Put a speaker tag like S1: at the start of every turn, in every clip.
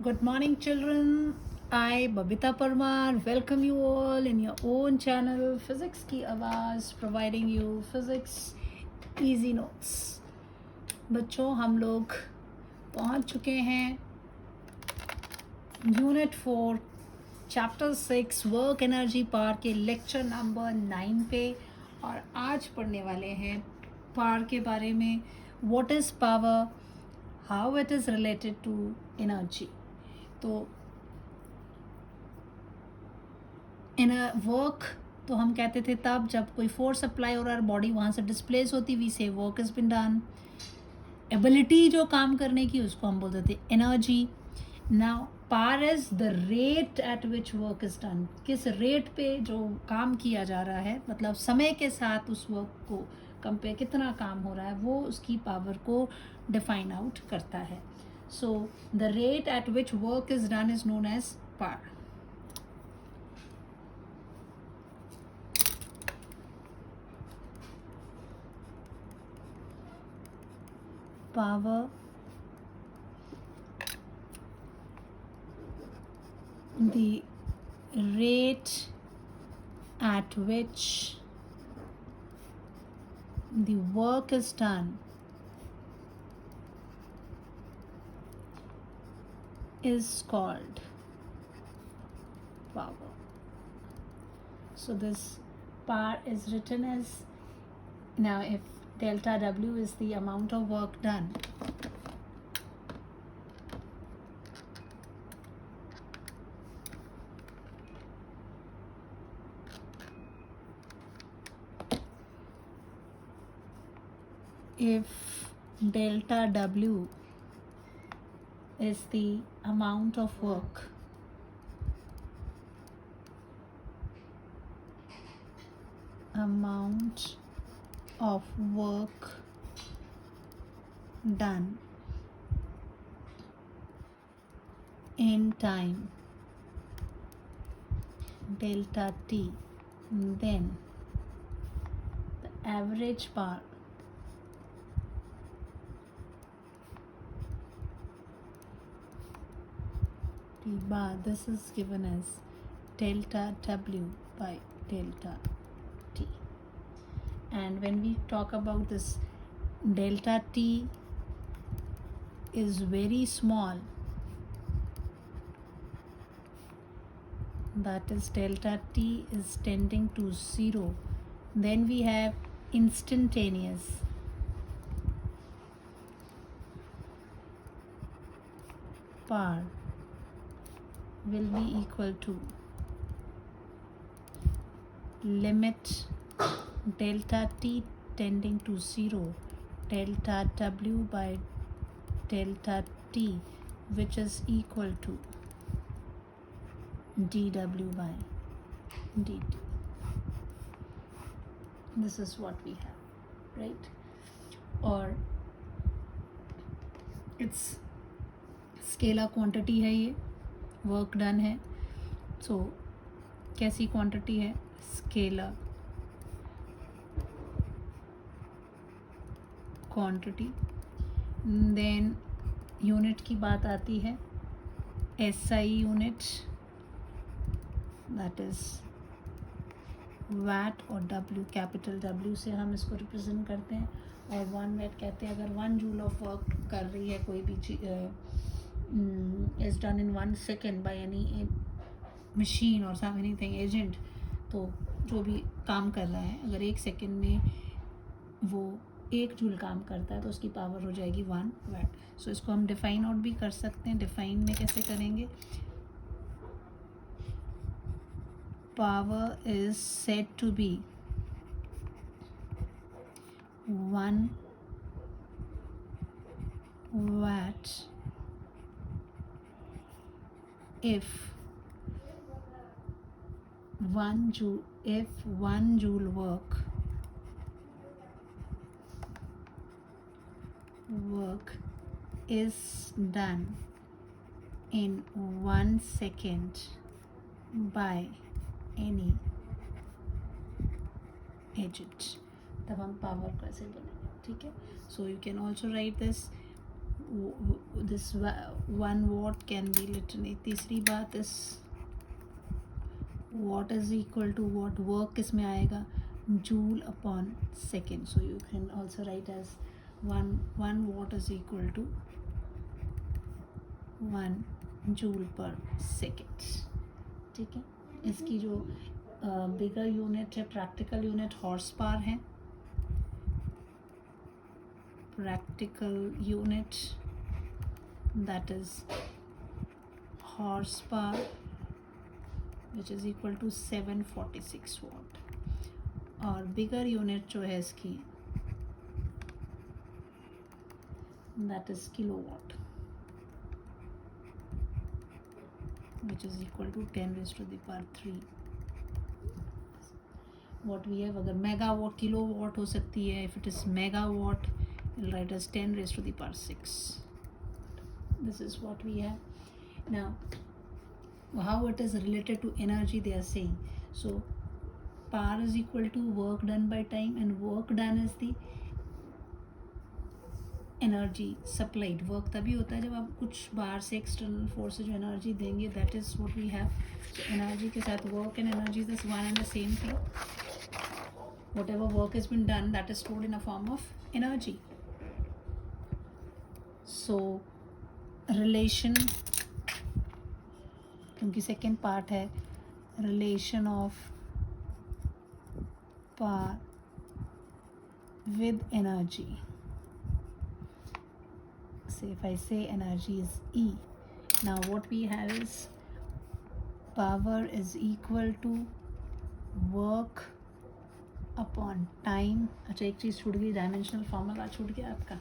S1: Good morning, children. I, Babita Parmar, welcome you all in your own channel, Physics Ki Awaaz, providing you physics easy notes. बच्चों हम लोग पहुंच चुके हैं unit 4 chapter 6 work energy power के lecture number 9 पे और आज पढ़ने वाले हैं पावर के बारे में. What is power, how it is related to energy. तो इन अ वर्क तो हम कहते थे तब जब कोई फोर्स अप्लाई हो रहा है बॉडी वहाँ से डिस्प्लेस होती, वी से work is been done. Ability जो काम करने की उसको हम बोलते थे energy. Now power is the rate at which work is done. किस रेट पे जो काम किया जा रहा है, मतलब समय के साथ उस वर्क को कंपेयर कितना काम हो रहा है, वो उसकी पावर को डिफाइन आउट करता है. So the rate at which work is done is known as power. Power, the rate at which the work is done is called power. So this power is written as, now if delta W is the amount of work done, if delta W is the amount of work done in time delta T, then the average power T bar, this is given as delta W by delta T. And when we talk about this, delta T is very small, that is delta T is tending to 0, then we have instantaneous power will be equal to limit delta T tending to 0 delta W by delta T, which is equal to dW by dt. This is what we have, right? और it's scalar quantity है, ये work done है. सो कैसी quantity है? Scalar quantity. Then unit की बात आती है, SI unit, that is watt, और W कैपिटल W से हम इसको रिप्रेजेंट करते हैं. और 1 वैट कहते हैं अगर 1 जूल ऑफ वर्क कर रही है कोई भी is done in 1 second by any machine और सम एनीथिंग एजेंट, तो जो भी काम कर रहा है अगर 1 सेकेंड में वो 1 जूल काम करता है तो उसकी पावर हो जाएगी 1 वैट. सो इसको हम डिफाइन आउट भी कर सकते हैं. डिफाइन में कैसे करेंगे? Power is said to be 1 watt if 1 joule work is done in 1 second by any agent. तब हम पावर कैसे बोलेंगे? ठीक है. So you can also right this this 1 watt can be literally, तीसरी बात is watt is equal to what, work इसमें आएगा joule upon second, so you can also write as 1 watt is equal to 1 joule per second. ठीक है, इसकी जो bigger unit है, practical unit horse power है, practical unit that is horsepower, which is equal to 746 watt, और bigger unit जो है इसकी that is kilowatt, which is equal to 10 raised to the power 3. what we have, अगर megawatt kilowatt हो सकती है, if it is megawatt we'll write as 10 raised to the power 6. This is what we have. Now how it is related to energy they are saying. So power is equal to work done by time, and work done is the energy supplied. Work तभी होता है जब आप कुछ बाहर से external force से जो एनर्जी देंगे, that is what we have. So energy के साथ work and energy this one and the same thing. Whatever work is been done that is stored in a form of energy. So relation, क्योंकि second part है relation of power with energy. So if I say energy is E, now what we have is power is equal to work upon time. अच्छा, एक चीज़ छूट गई, dimensional formula छूट गया आपका.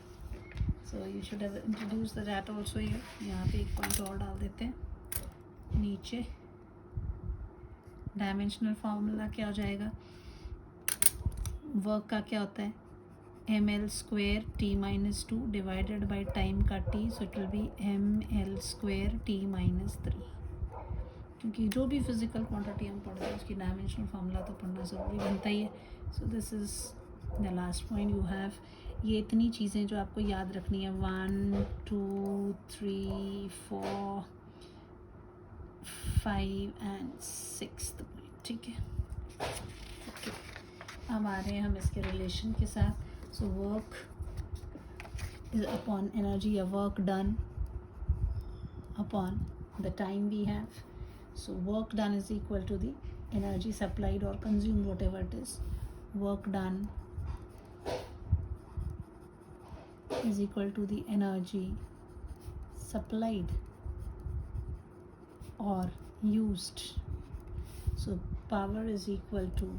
S1: So you should have introduced that also here. यहाँ पे एक पॉइंट और डाल देते हैं नीचे. डायमेंशनल फार्मूला क्या हो जाएगा, वर्क का क्या होता है, ml square t minus 2 divided by time का t, so it will be ml square t minus 3. क्योंकि जो भी फिजिकल क्वांटिटी हम पढ़ते हैं उसकी डायमेंशनल फार्मूला तो पढ़ना ज़रूरी बनता ही है. So this is the last point you have. ये इतनी चीज़ें जो आपको याद रखनी है, 1 2 3 4 5 एंड 6 पॉइंट. ठीक है, ओके. अब आ रहे हैं हम इसके रिलेशन के साथ. So work is upon energy, a work done upon the time we have. So work done is equal to the energy supplied or consumed, whatever it is. Work done is equal to the energy supplied or used. So power is equal to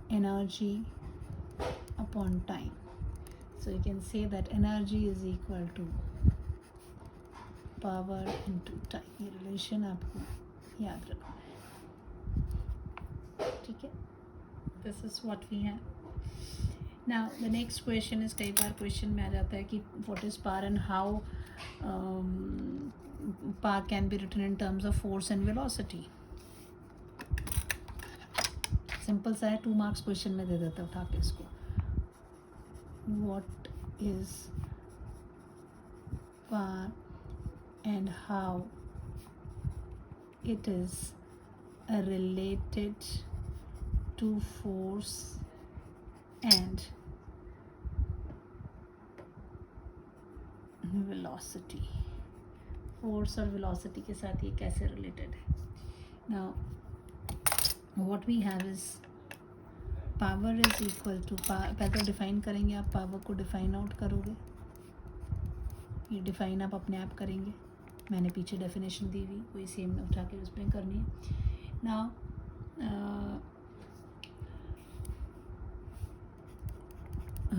S1: energy upon time. So you can say that energy is equal to power into time. ये relation आपको याद रखना है. ठीक है, this is what we have. Now the next question is, कई बार question में आ जाता है कि what is power and how power can be written in terms of force and velocity. Simple सा है, 2 मार्क्स क्वेश्चन में दे देता है उठा के इसको. What is power and how it is related to force and velocity. Force और velocity के साथ ये कैसे related है. Now what we have is power is equal to, पहले डिफाइन करेंगे, आप पावर को डिफाइन आउट करोगे. ये डिफाइन आप अपने आप करेंगे, मैंने पीछे डेफिनेशन दी हुई, कोई सेम उठा के उसमें करनी है. Now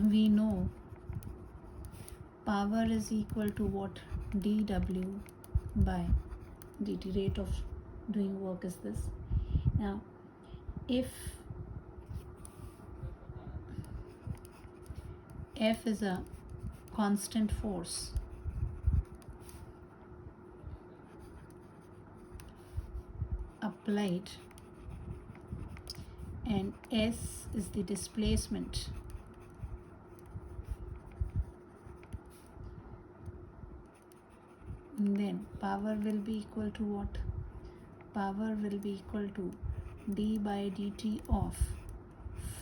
S1: we know power is equal to what, dw by dt, rate of doing work is this. Now if F is a constant force, applied, and S is the displacement then power will be equal to what? Power will be equal to d by dt of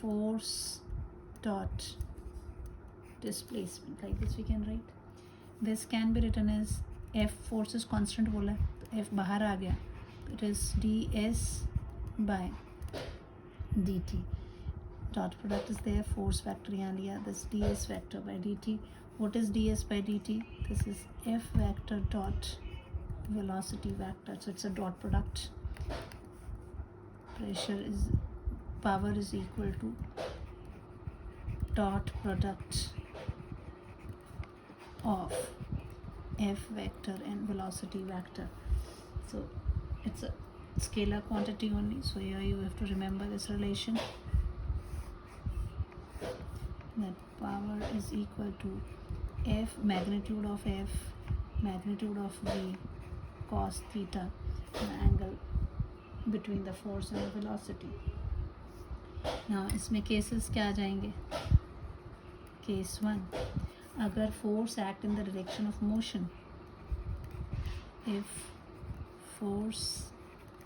S1: force dot displacement. Like this we can write. This can be written as F, force is constant बोला है तो F बाहर आ गया, it is ds by dt. Dot product is there, force factor यहाँ लिया, this ds vector by dt. What is ds by dt? This is F vector dot velocity vector, so it's a dot product. Power is equal to dot product of F vector and velocity vector. So it's a scalar quantity only, so here you have to remember this relation, that power is equal to F, magnitude of F, magnitude of V cos theta, the angle between the force and the velocity. Now इसमें cases क्या आ जाएंगे? Case 1, अगर force act in the direction of motion, if force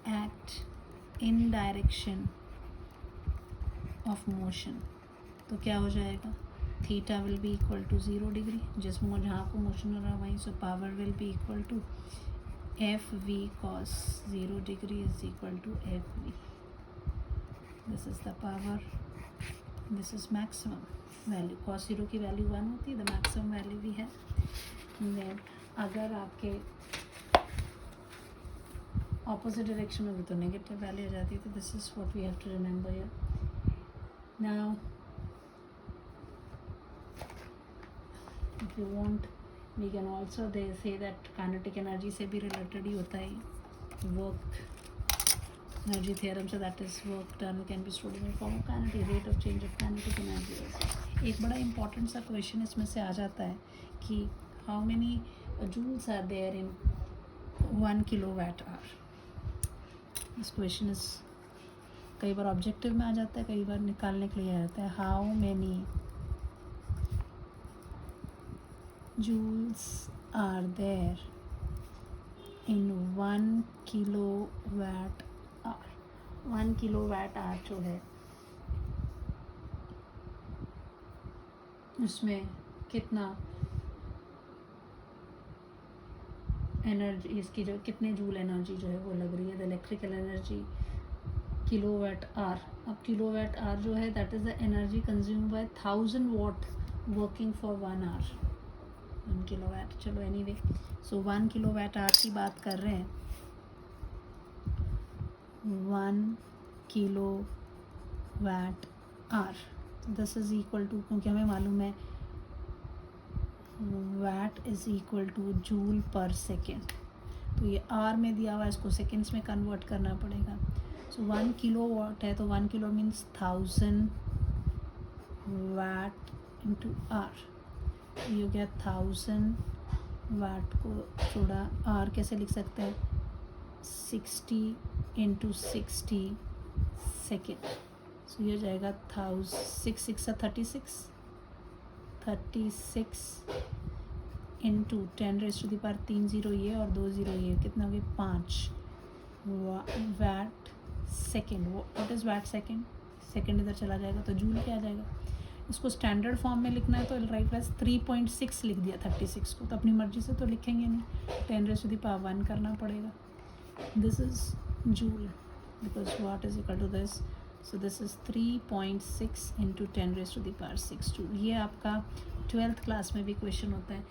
S1: act in direction of motion, तो क्या हो जाएगा? Theta will be equal to 0 degree, जिसमें जहाँ को motion हो रहा है वहीं, so power will be equal to Fv cos 0 degree is equal to Fv. This is the power, this is maximum value. Cos 0 की वैल्यू 1 होती है, the maximum value we have. Then अगर आपके opposite direction में भी तो negative value आ जाती है, तो this is what we have to remember here. Now if you want, we can also they say that kinetic energy से भी related ही होता है work energy theorem, so that is work done can be stored in the form of kinetic rate of change of kinetic energy also. एक बड़ा important सा question इसमें से आ जाता है कि how many joules are there in 1 kilowatt hour. This question is कई बार objective में आ जाता है, कई बार निकालने के लिए आ जाता है. How many joules are there in 1 kilowatt hour? 1 kilowatt hour जो है उसमें कितना एनर्जी, इसकी जो कितने जूल एनर्जी जो है वो लग रही है. The electrical energy kilowatt hour. अब किलोवाट आवर जो है that is the energy consume by 1000 watt working for 1 hour. 1 kilowatt, चलो एनीवे, सो 1 किलोवाट आवर की बात कर रहे हैं. 1 kilowatt hour, this is equal to, क्योंकि हमें मालूम है watt is equal to joule per second, तो ये आर में दिया हुआ है, इसको सेकेंड्स में कन्वर्ट करना पड़ेगा. सो 1 किलो वाट है तो 1 kilo means 1000 watt into hour. ये हो गया 1000 वाट को थोड़ा आर कैसे लिख सकते हैं, 60 इंटू 60 सेकेंड. सो ये हो जाएगा 36 into 10 raise to the power 3 0 ये और 2 0 ये, कितना हो गया 5 watt second. What is watt second? Second इधर चला जाएगा तो जूल क्या आ जाएगा. इसको स्टैंडर्ड फॉर्म में लिखना है तो राइट प्लस 3.6 लिख दिया 36 को, तो अपनी मर्जी से तो लिखेंगे नहीं, 10 रेज़ टू द पावर 1 करना पड़ेगा. This is joule because watt is equal to this. So this is 3.6 into 10 raise to the power 6 joule. ये आपका 12th क्लास में भी क्वेश्चन होता है.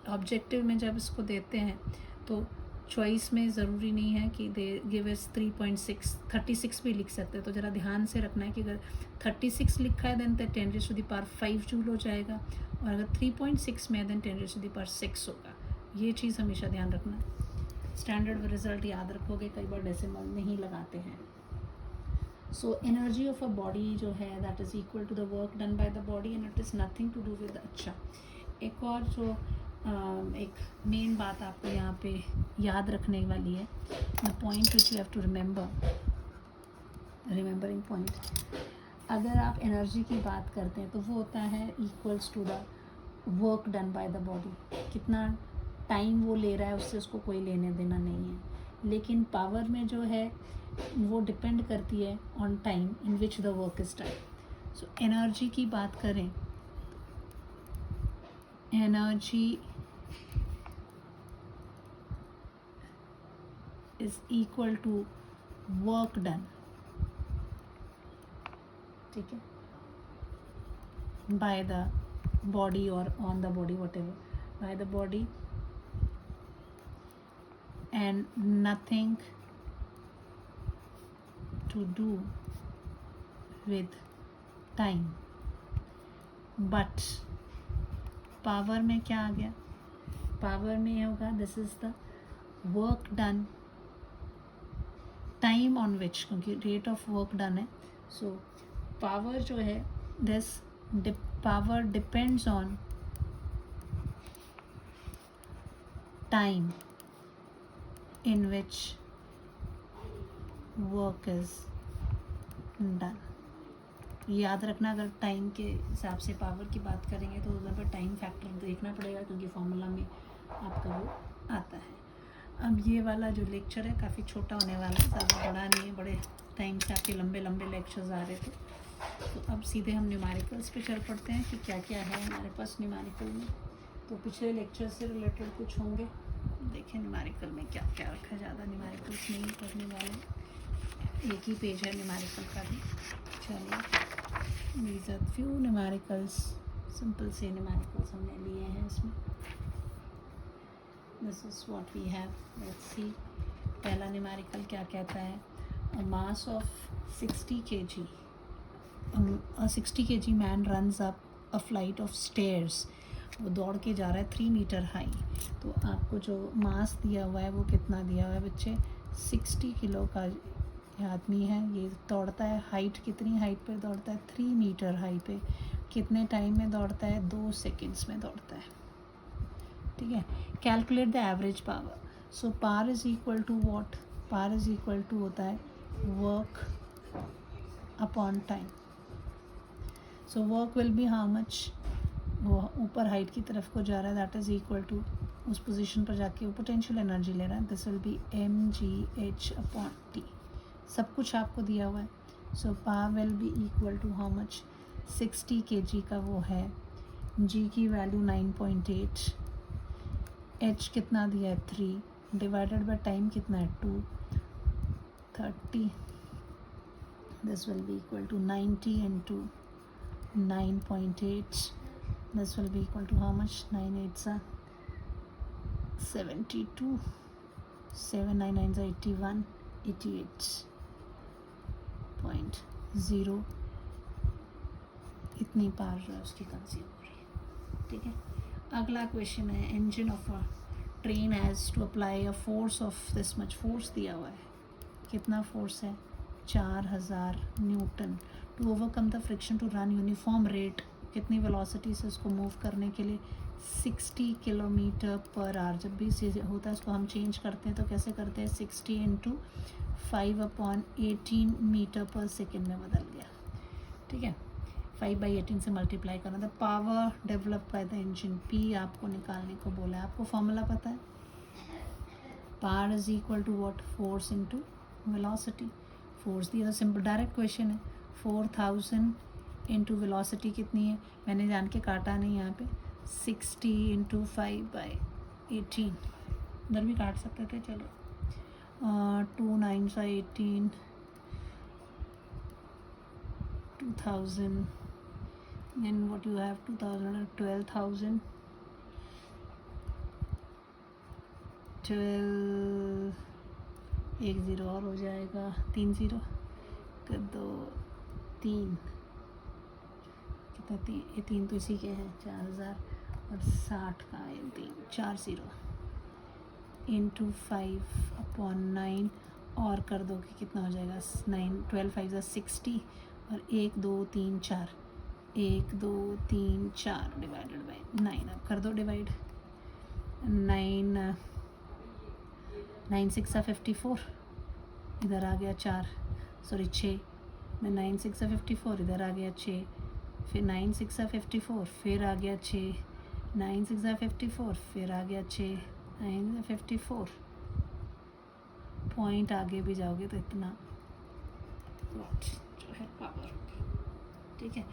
S1: ऑब्जेक्टिव में जब इसको देते हैं तो चॉइस में ज़रूरी नहीं है कि दे गिव एस 3.6, 36 भी लिख सकते हैं. तो ज़रा ध्यान से रखना है कि अगर 36 लिखा है then 10 raise to the power 5 joule हो जाएगा, और अगर 3.6 में है then 10 raise to the power 6 होगा. ये चीज़ हमेशा ध्यान रखना. स्टैंडर्ड रिजल्ट याद रखोगे, कई बार डेसिमल नहीं लगाते हैं. So energy of a body जो है that is equal to the work done by the body and it is nothing to do with. अच्छा, एक और जो एक मेन बात आपको यहाँ पे याद रखने वाली है, the point which you have to remembering point. अगर आप एनर्जी की बात करते हैं तो वो होता है equals to the work done by the body. कितना टाइम वो ले रहा है उससे उसको कोई लेने देना नहीं है। लेकिन पावर में जो है वो डिपेंड करती है on time in which the work is done. So energy की बात करें, energy is equal to work done, ठीक है, बाय द बॉडी और on the body, whatever, by the body and nothing to do with time. But power में क्या आ गया, पावर में ये होगा this is the work done, time on which, क्योंकि रेट ऑफ वर्क डन है। सो पावर जो है this power depends on time in which work is done। याद रखना, अगर टाइम के हिसाब से पावर की बात करेंगे तो उधर पर टाइम फैक्टर देखना पड़ेगा, क्योंकि फॉर्मूला में आपका वो आता है। अब ये वाला जो लेक्चर है काफ़ी छोटा होने वाला है, ज़्यादा बड़ा नहीं है, बड़े टाइम से आपके लंबे लंबे लेक्चर्स आ रहे थे। तो अब सीधे हम न्यूमेरिकल्स पे चल पड़ते हैं कि क्या क्या है हमारे पास न्यूमेरिकल में। तो पिछले लेक्चर से रिलेटेड कुछ होंगे, देखें न्यूमेरिकल में क्या क्या रखा है। ज़्यादा न्यूमेरिकल्स नहीं पढ़ने वाले, एक ही पेज है न्यूमेरिकल का भी। चलिए, these are few numericals, simple से न्यूमेरिकल्स हमने लिए हैं इसमें। This is what we have, let's see. पहला न्यूमेरिकल क्या कहता है, a mass of 60 kg, a 60 kg man runs up a flight of stairs, वो दौड़ के जा रहा है 3 मीटर हाई। तो आपको जो मास दिया हुआ है वो कितना दिया हुआ है बच्चे, 60 किलो का आदमी है, ये दौड़ता है, हाइट कितनी हाइट पे दौड़ता है, 3 मीटर हाई पे, कितने टाइम में दौड़ता है, 2 सेकेंड्स में दौड़ता है, ठीक है। Calculate the average power. So power is equal to what, power is equal to होता है work upon time. So work will be how much, वो ऊपर हाइट की तरफ को जा रहा है, दैट इज इक्वल टू, उस पोजीशन पर जाके वो पोटेंशियल एनर्जी ले रहा है, this will be mgh upon T. सब कुछ आपको दिया हुआ है। So power will be equal to how much, 60 kg का वो है, g की वैल्यू 9.8, h कितना दिया है 3, डिवाइडेड बाय टाइम कितना है 2, 30, this will be equal to 90 into 9.8, this will be equal to how much, 9 8s are 72, 7 9 9s are 81, 88.0, इतनी पावर जो है उसकी कंज्यूम हो रही है, ठीक है। अगला क्वेश्चन है, engine of a train has to apply a force of this much, force दिया हुआ है, कितना फोर्स है, 4000 newton, to overcome the friction to run uniform rate, कितनी वेलोसिटी से उसको मूव करने के लिए, 60 किलोमीटर पर आवर। जब भी होता है उसको हम चेंज करते हैं तो कैसे करते हैं, 60 into 5/18 मीटर पर सेकेंड में बदल गया, ठीक है। 5/18 से मल्टीप्लाई करना। The power develop by the engine, P आपको निकालने को बोला है, आपको फॉर्मूला पता है, power is equal to what, force into velocity. Force दिया तो सिंपल डायरेक्ट क्वेश्चन है, 4000 इंटू वेलोसिटी कितनी है, मैंने जान के काटा नहीं यहाँ पे, 60 into 5/18, इधर भी काट सकते थे, चलो 2 9s are 18, 2000, then what you have, 2000 12,000, 12, एक ज़ीरो और हो जाएगा, 3 0 कर दो, 3 कितना, ये 3 तो इसी के हैं, 4000 और 60 का ये 3, 4 0 इंटू 5/9 और कर दो कि कितना हो जाएगा, 9 12 5 60 और 1 2 3 4, 1 2 3 4 डिवाइडेड बाई 9, अब कर दो डिवाइड, 9 9 6 54, इधर आ गया 4, सॉरी 6, मैं 9 6 54, इधर आ गया 6, फिर 9 6 54, फिर आ गया 6, 9 6 54, फिर आ गया 6, 54 पॉइंट आगे भी जाओगे तो इतना वॉट जो है पावर होगी, ठीक है।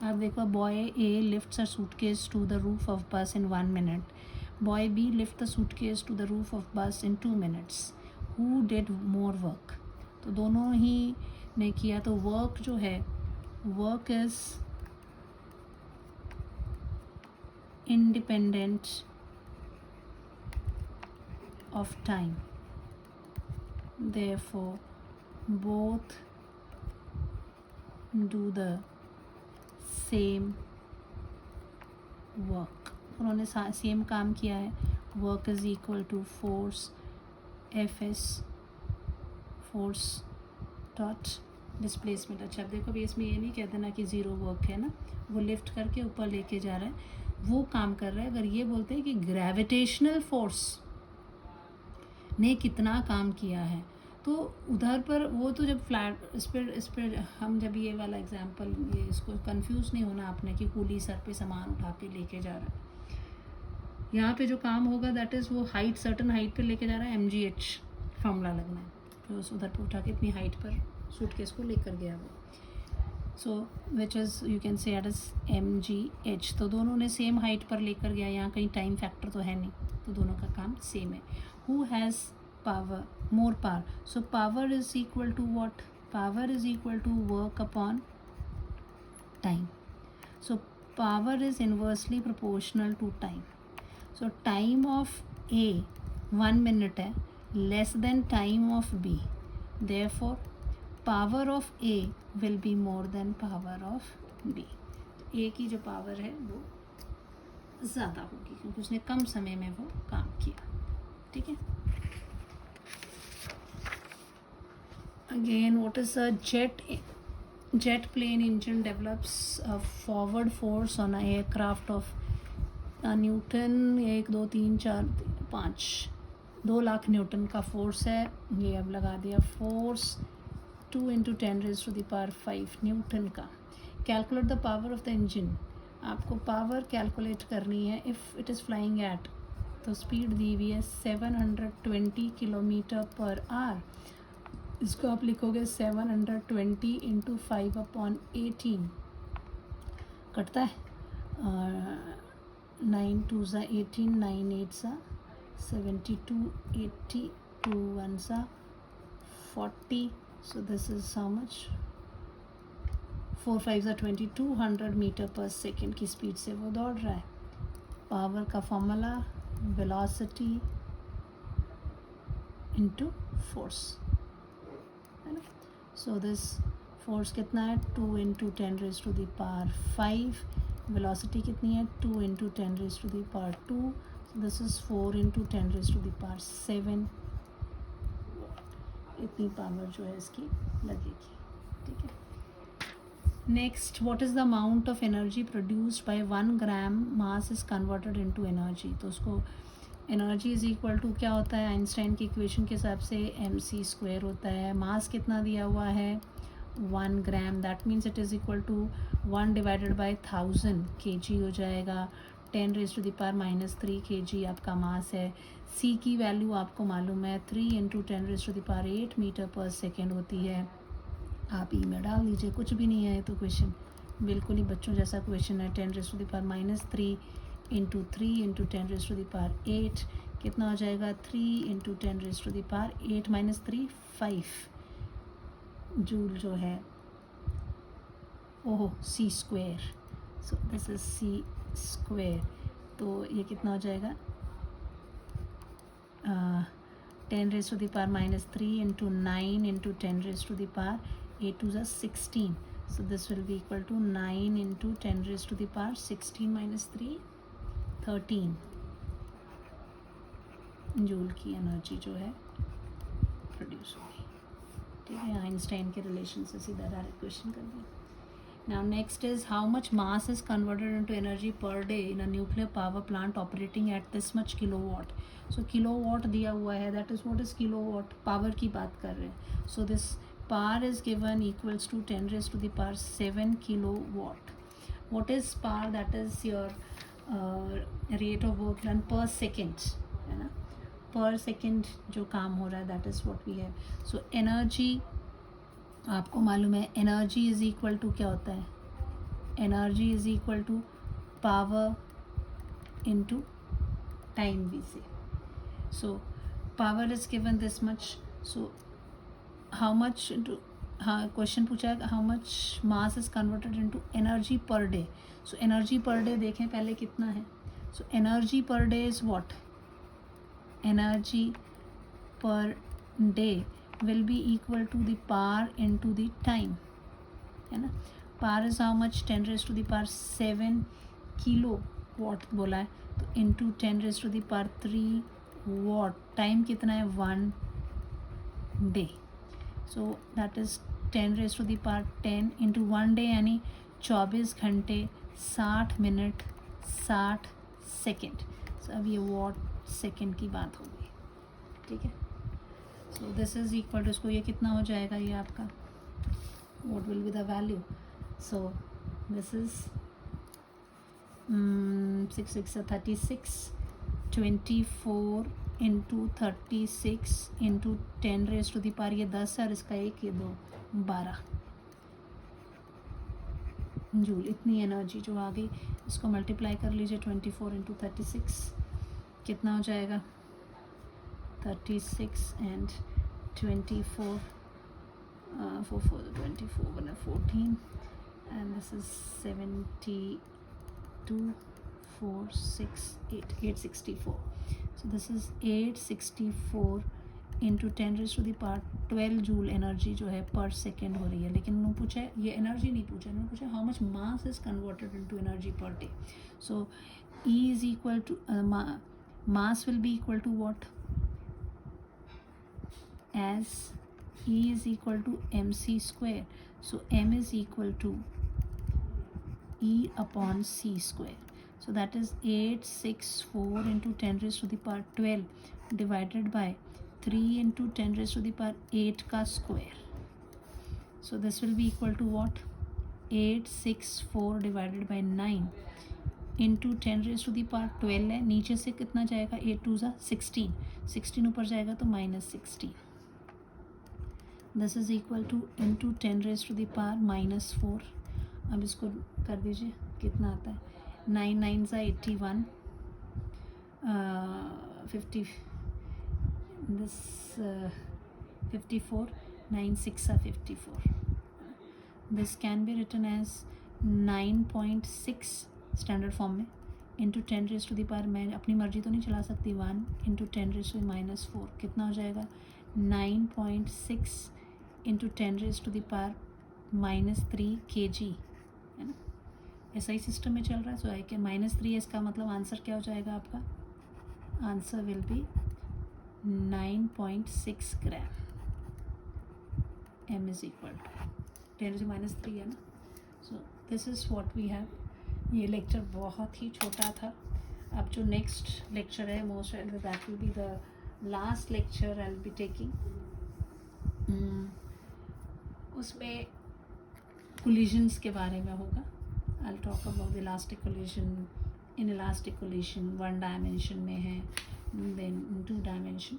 S1: अब देखो, boy A lifts a suitcase to the roof of bus in 1 minute, boy B lift the suitcase to the roof of bus in 2 minutes, who did more work. तो दोनों ही ने किया, तो वर्क जो है, work is independent of time, therefore both do the same work। उन्होंने same काम किया है, work is equal to force F S, force dot displacement. अच्छा, अब देखो, अभी इसमें ये नहीं कहते ना कि ज़ीरो वर्क है ना, वो लिफ्ट करके ऊपर लेके जा रहा है, वो काम कर रहा है। अगर ये बोलते हैं कि ग्रेविटेशनल फोर्स ने कितना काम किया है, तो उधर पर वो तो जब फ्लैट इस पर हम जब ये वाला एग्जांपल, ये इसको कंफ्यूज नहीं होना आपने कि कूली सर पे सामान उठा के लेके जा रहा है। यहाँ पे जो काम होगा दैट इज़ वो हाइट, सर्टन हाइट पे लेके जा रहा है, mgh फॉर्मूला लगना है, तो उस उधर पे उठा के इतनी हाइट पर सूटकेस को लेकर गया वो। So which is you can say at is mgh। तो दोनों ने सेम हाइट पर लेकर गया, यहाँ कहीं टाइम फैक्टर तो है नहीं, तो दोनों का काम सेम है। Who has power, more power, so power is equal to what? Power is equal to work upon time, so power is inversely proportional to time। so time of A 1 minute है, less than time of B, therefore power of A will be more than power of B। A की जो power है वो ज़्यादा होगी क्योंकि उसने कम समय में वो काम किया, ठीक है। Again, what is a jet plane engine develops a forward force on an aircraft of Newton, 1 2 3 4 5 2 lakh Newton का फोर्स है। ये अब लगा दिया फोर्स 2 × 10⁵ न्यूटन का। Calculate the power of the engine, आपको पावर कैलकुलेट करनी है। If it is flying eight, तो स्पीड दी हुई है 720 km/h, इसको आप लिखोगे 720 × 5/18, कटता है 9 2 ज़ा 18, 9 8 ज़ा 72, 80 2 1 ज़ा 40, सो दिस इज हाउ मच, 4 5 ज़ा 20, 200 मीटर/सेकेंड की स्पीड से वो दौड़ रहा है। पावर का फॉर्मूला वेलोसिटी इनटू फोर्स, है ना। सो दिस फोर्स कितना है, 2 × 10⁵, वेलोसिटी कितनी है, 2 × 10⁻², दिस इज़ 4 × 10⁻7। इतनी पावर जो है इसकी लगेगी, ठीक है। Next, what is the amount of energy produced by 1 gram mass is converted into energy. तो उसको एनर्जी इज़ इक्वल टू क्या होता है, आइंस्टाइन की इक्वेशन के हिसाब से mc² होता है। मास कितना दिया हुआ है, 1 gram, that means it is equal to 1 / 1000 kg हो जाएगा। 10⁻³ kg आपका मास है। c की वैल्यू आपको मालूम है, 3 × 10⁸ मीटर/सेकेंड होती है। आप ई में डाल दीजिए, कुछ भी नहीं है तो क्वेश्चन बिल्कुल ही बच्चों जैसा क्वेश्चन है। 10⁻³ × 3 × 3 × 10⁸ कितना हो जाएगा, 3 × 10⁸ -3 5 जूल जो है, ओह c², so this is c²। तो ये कितना हो जाएगा, 10⁻³ -3 × 9 × 10⁻, 8 2 = 16, so this will be equal to 9 × 10⁻16 - 3 13 joule की एनर्जी जो है प्रोड्यूस होगी, ठीक है। आइंस्टाइन के रिलेशन से सीधा डायरेक्ट क्वेश्चन कर दिया। Now next is how much mass is converted into energy per day in a nuclear power plant operating at this much kilowatt। So kilowatt दिया हुआ है, that is what is kilowatt, power की बात कर रहे हैं। So this power is given equals to 10⁻7 kilowatt। What is power? That is your rate of work done per second, है ना। पर सेकेंड जो काम हो रहा है, that is what we have. So energy आपको मालूम है, एनर्जी इज इक्वल टू क्या होता है, energy is equal to power into time we say. So power is given this much. So how much into, हाँ क्वेश्चन पूछा है how much mass is converted into energy per day. So energy per day देखें पहले कितना है. So energy per day is what, energy per day will be equal to the power into the time, है ना. Power is how much, 10 raise to the power 7 kilo watt बोला है, तो into 10 raise to the power 3 watt. Time कितना है, 1 day. So that is 10 raise to the power 10 into 1 day, यानी 24 घंटे 60 minute 60 second. सो अब ये वॉट सेकेंड की बात हो गई, ठीक है. So this is equal to, इसको ये कितना हो जाएगा, ये आपका what will be the value. So this is 6 6 36, 24 into 36 into 10 raise to the power, ये 10 है और इसका 1 ये 2 12 जूल. इतनी एनर्जी जो आ गई, इसको मल्टीप्लाई कर लीजिए 24 इंटू 36, कितना हो जाएगा 36 and 24 4 4 24 1 14 and this is 72 4 6 8 864. So this is 864 into 10 raise to the power 12 joule energy जो है पर सेकेंड हो रही है. लेकिन उन्होंने पूछा है, ये एनर्जी नहीं पूछा, उन्होंने पूछा how much mass is converted into energy per day. So E is equal to, mass will be equal to what, as E is equal to mc square. So m is equal to E upon c square. So that is 864 into 10 raised to the power 12 divided by 3 into 10 raised to the power 8 का square. So this will be equal to what, 864 divided by 9 into 10 raised to the power 12 है. नीचे से कितना जाएगा, 8 2 जा 16, 16 ऊपर जाएगा तो -16. This is equal to into 10 raise to the power -4. अब इसको कर दीजिए, कितना आता है, 9 9 ज़ा 81, 50 दिस 54, 9 6 ज़ा 54. This can be written as 9.6 standard form में into 10 raise to the power, मैं अपनी मर्जी तो नहीं चला सकती, 1 इंटू 10 रेज टू -4, कितना हो जाएगा 9.6 into 10 raise to the power -3 kg, है ना. ऐसा ही सिस्टम में चल रहा है. सो आई कैन -3 है, इसका मतलब आंसर क्या हो जाएगा आपका, answer will be 9.6 gram. m is equal to 10 -3 है ना. So this is what we have. ये लेक्चर बहुत ही छोटा था. अब जो नेक्स्ट लेक्चर है, most that will be the last lecture I will be taking. उसमें कोलिजन्स के बारे में होगा. I will talk about the elastic collision. In elastic collision 1 dimension में है, देन 2 डायमेंशन.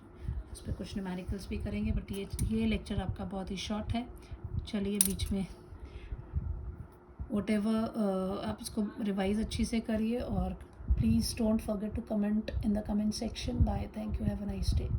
S1: उस पर कुछ न्यूमेरिकल्स भी करेंगे. बट ये लेक्चर आपका बहुत ही शॉर्ट है. चलिए बीच में व्हाटएवर आप इसको रिवाइज अच्छी से करिए और please don't forget to comment in the comment section. Bye, thank you, have a nice day.